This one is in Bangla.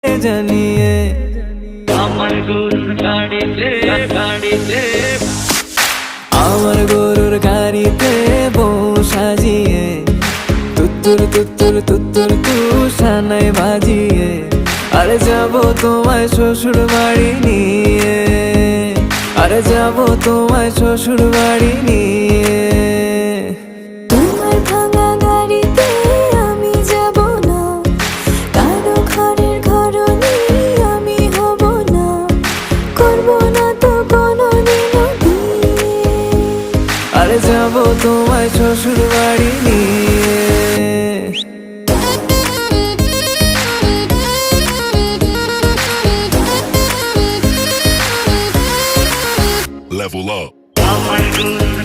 জানিয়ে আমার গরুর গাড়িতে আমার গরুর গাড়িতে বউ সাজিয়ে তুত্তুর তুত্তুর তুত্তুর তুষানায় বাজিয়ে আরে যাব তোমায় শ্বশুর বাড়ি নিয়ে, আরে যাব তোমায় শ্বশুর বাড়ি নিয়ে। তোমার ভাঙা গাড়িতে আমি যাব না, কারো ঘরের ঘরনি আমি হব না, করব না তো কোনোদিনও বিয়ে। আরে যাব তোমায় শ্বশুর বাড়ি নিয়ে। Level up. আমার গরুর